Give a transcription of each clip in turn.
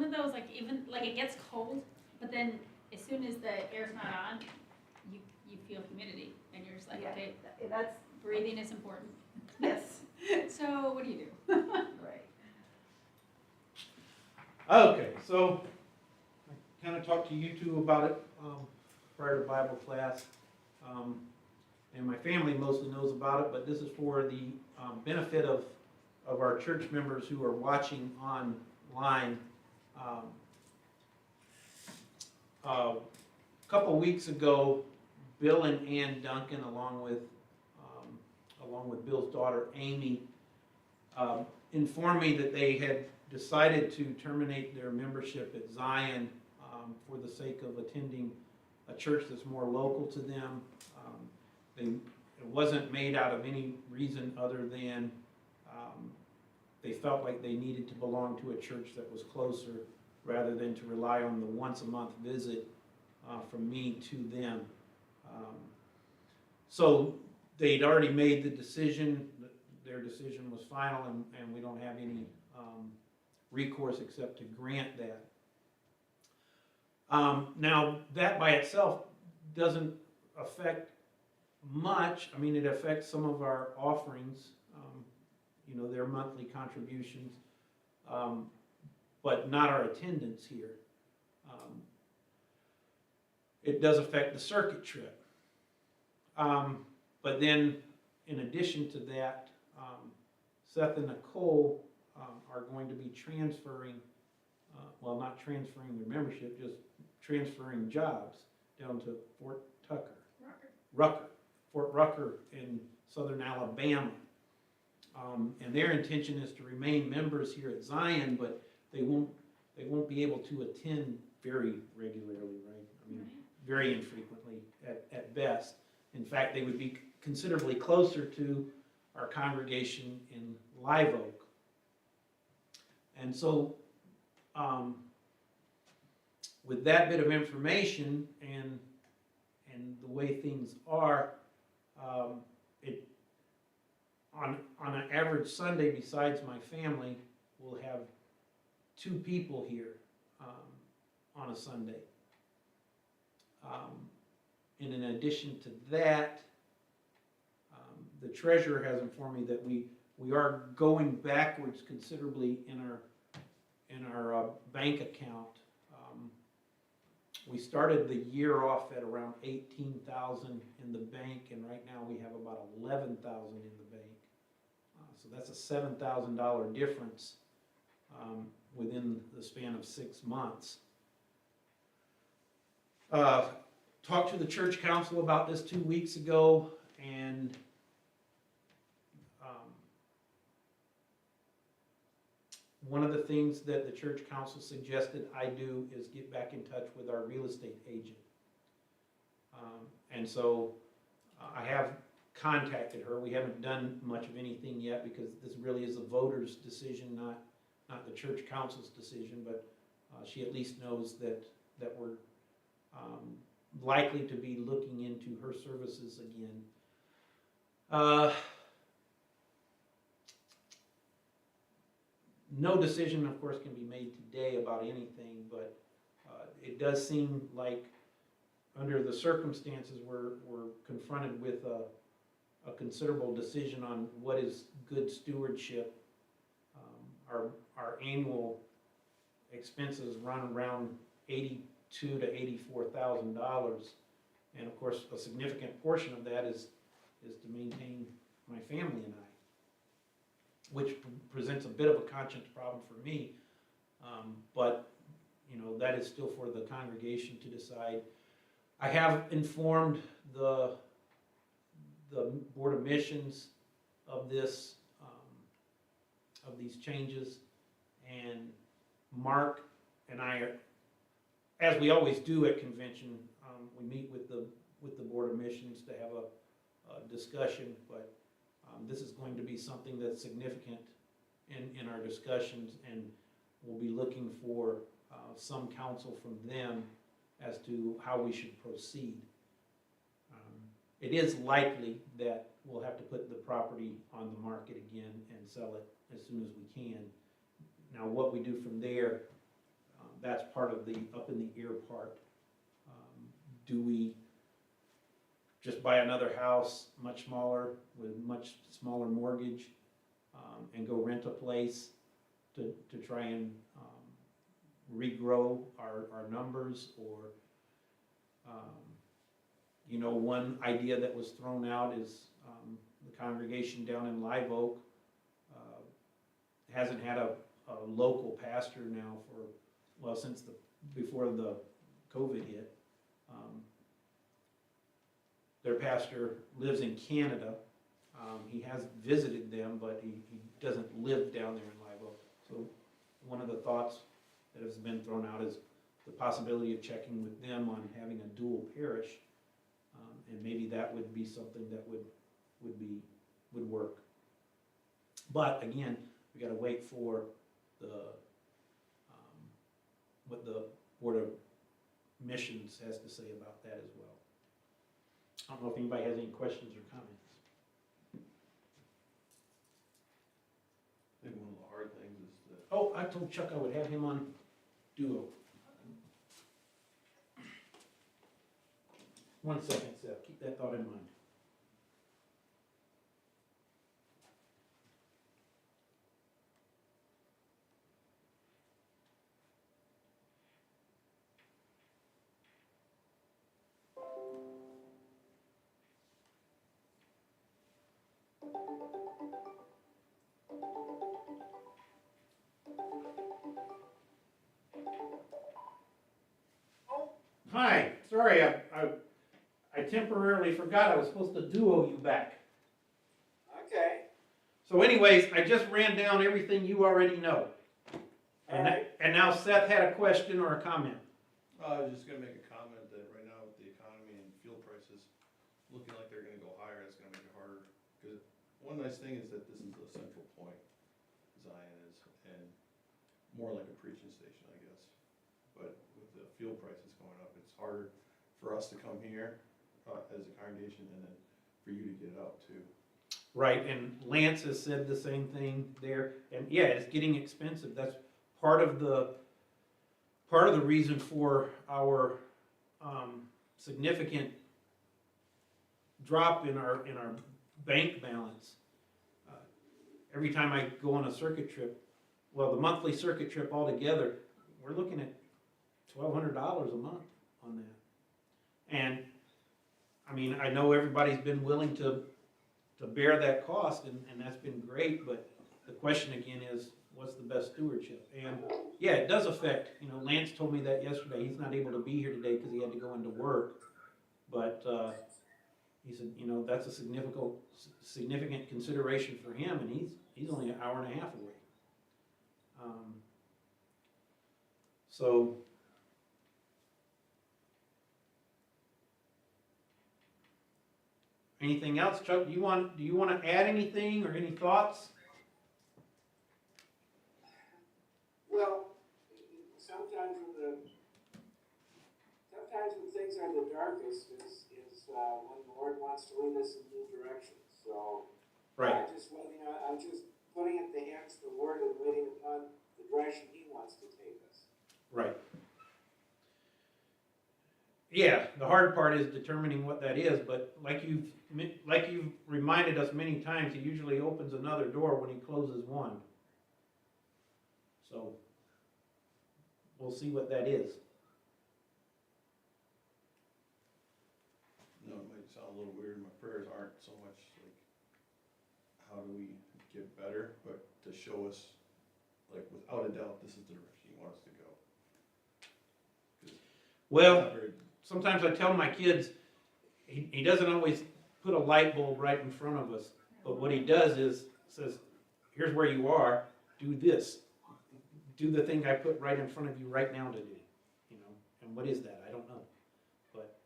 of those, like, even, like, it gets cold, but then as soon as the air's not on, you feel humidity, and you're just like, Yeah, okay, that's, breathing is important. yes, So what do you do? right. Okay, so I kind of talked to you two about it prior to Bible class. And my family mostly knows about it, but this is for the benefit of our church members who are watching online. A couple weeks ago, Bill and Ann Duncan, along with Bill's daughter Amy, informed me that they had decided to terminate their membership at Zion for the sake of attending a church that's more local to them. It wasn't made out of any reason other than they felt like they needed to belong to a church that was closer rather than to rely on the once-a-month visit from me to them. So they'd already made the decision. Their decision was final, and we don't have any recourse except to grant that. Now, that by itself doesn't affect much. I mean, it affects some of our offerings, their monthly contributions, but not our attendance here. It does affect the circuit trip. But then, in addition to that, Seth and Nicole are going to be transferring, not transferring their membership, just transferring jobs down to Fort Rucker in southern Alabama. And their intention is to remain members here at Zion, but they won't be able to attend very regularly, right? I mean, very infrequently at best. In fact, they would be considerably closer to our congregation in Live Oak. And so, with that bit of information and the way things are, on an average Sunday, besides my family, we'll have 2 people here on a Sunday. And in addition to that, the treasurer has informed me that we are going backwards considerably in our bank account. We started the year off at around $18,000 in the bank, and right now we have about $11,000 in the bank. So that's a $7,000 difference within the span of 6 months. Talked to the church council about this 2 weeks ago, and one of the things that the church council suggested I do is get back in touch with our real estate agent. And so I have contacted her. We haven't done much of anything yet because this really is a voter's decision, not the church council's decision, but she at least knows that we're likely to be looking into her services again. No decision, of course, can be made today about anything, but it does seem like under the circumstances we're confronted with a considerable decision on what is good stewardship. Our annual expenses run around $82,000 to $84,000, and of course a significant portion of that is to maintain my family and I, which presents a bit of a conscience problem for me, but that is still for the congregation to decide. I have informed the Board of Missions of this, of these changes, and Mark and I are, as we always do at convention, we meet with the Board of Missions to have a discussion, but this is going to be something that's significant in our discussions, and we'll be looking for some counsel from them as to how we should proceed. It is likely that we'll have to put the property on the market again and sell it as soon as we can. Now, what we do from there, That's part of the up in the air part. Do we just buy another house, much smaller, with much smaller mortgage, and go rent a place to try and regrow our numbers? Or, you know, one idea that was thrown out is the congregation down in Live Oak hasn't had a local pastor now for, well, since before the COVID hit. Their pastor lives in Canada. He has visited them, but he doesn't live down there in Live Oak. So one of the thoughts that has been thrown out is the possibility of checking with them on having a dual parish, and maybe that would be something that would work. But again, we got to wait for what the Board of Missions has to say about that as well. I don't know if anybody has any questions or comments. I think one of the hard things is that Oh, I told Chuck I would have him on Duo. 1 second, Seth. Keep that thought in mind. Hi, sorry, I temporarily forgot I was supposed to Duo you back. Okay, So anyways, I just ran down everything you already know. alright. And now Seth had a question or a comment. I was just gonna make a comment that right now with the economy and fuel prices looking like they're gonna go higher, it's gonna make it harder. Cause one nice thing is that this is a central point, Zion is, and more like a preaching station, I guess. But with the fuel prices going up, it's harder for us to come here, as a congregation, and then for you to get out too. Right, and Lance has said the same thing there, and yeah, it's getting expensive. That's part of the reason for our significant drop in our bank balance. Every time I go on a circuit trip, well, the monthly circuit trip altogether, we're looking at $1,200 a month on that. And I mean, I know everybody's been willing to bear that cost, and that's been great, but the question again is, what's the best stewardship? And yeah, it does affect, you know, Lance told me that yesterday. He's not able to be here today because he had to go into work, but he said, you know, that's a significant consideration for him, and he's only an hour and a half away. So anything else, Chuck? Do you want to add anything or any thoughts? Well, sometimes when things are the darkest is when the Lord wants to lead us in new directions, so. Right. I'm just putting it in the hands of the Lord and waiting upon the direction He wants to take us. Right. Yeah, the hard part is determining what that is, but like you've reminded us many times, He usually opens another door when He closes one. So we'll see what that is. No, it might sound a little weird, my prayers aren't so much like, how do we get better, but to show us, like, without a doubt, this is the direction you want us to go. 'Cause Well, not very- sometimes I tell my kids, he doesn't always put a light bulb right in front of us, but what he does is says, here's where you are, do this. Do the thing I put right in front of you right now to do, you know, and what is that? I don't know. But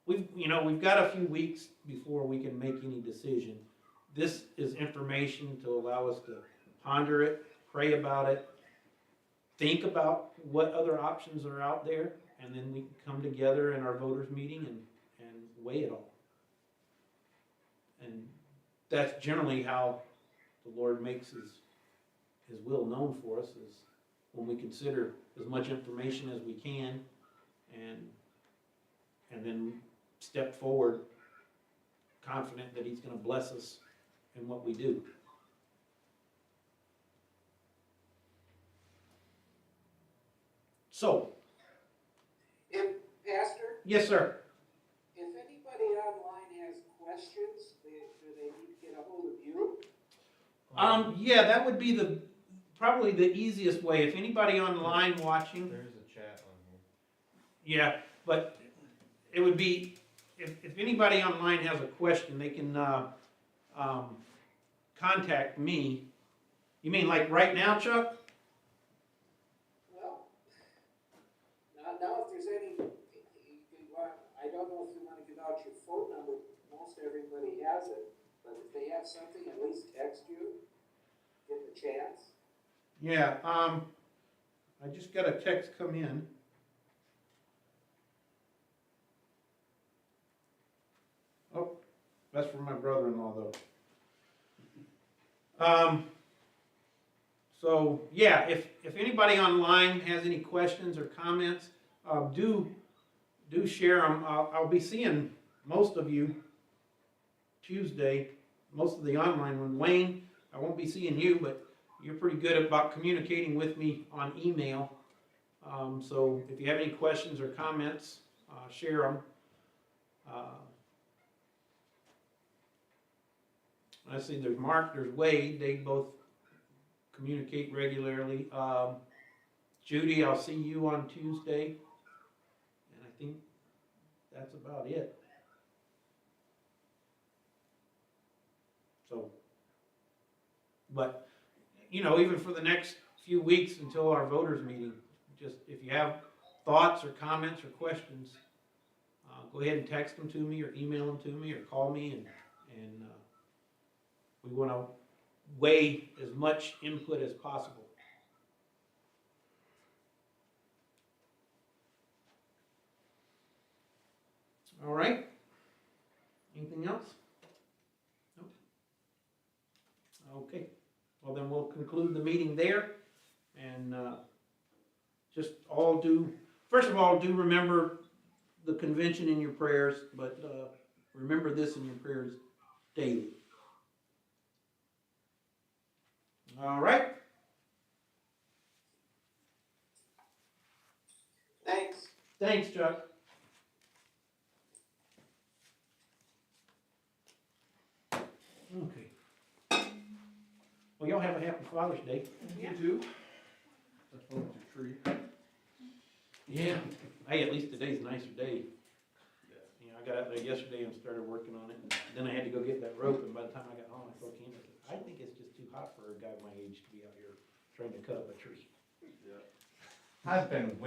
we've got a few weeks before we can make any decision. This is information to allow us to ponder it, pray about it, think about what other options are out there, and then we can come together in our voters meeting and weigh it all. And that's generally how the Lord makes his will known for us, is when we consider as much information as we can and then step forward confident that he's gonna bless us in what we do. So, If, Pastor, yes, sir. if anybody online has questions, do they need to get a hold of you? Yeah, that would be probably the easiest way. If anybody online watching, There's a chat on here. yeah, but it would be, if anybody online has a question, they can, contact me. You mean like right now, Chuck? Well, now if there's any, I don't know if you wanna give out your phone number, most everybody has it, but if they have something, at least text you, give them a chance. Yeah, I just got a text come in. Oh, that's from my brother-in-law though. So yeah, if anybody online has any questions or comments, do share them. I'll be seeing most of you Tuesday, most of the online one. Wayne, I won't be seeing you, but you're pretty good about communicating with me on email. So if you have any questions or comments, share them. I see there's Mark, there's Wade, they both communicate regularly. Judy, I'll see you on Tuesday, and I think that's about it. So, but, you know, even for the next few weeks until our voters meeting, just if you have thoughts or comments or questions, go ahead and text them to me or email them to me or call me, and we want to weigh as much input as possible. All right. Anything else? No? Okay. Well, then we'll conclude the meeting there, and just all first of all, do remember the convention in your prayers, but remember this in your prayers daily. All right. Thanks. Thanks, Chuck. Okay. Well, y'all have a happy Father's Day. You too. That's one with your tree. Yeah. Hey, at least today's a nicer day. Yeah. You know, I got out there yesterday and started working on it, and then I had to go get that rope, and by the time I got home, I told Candace, I think it's just too hot for a guy my age to be out here trying to cut up a tree. Yeah. I've been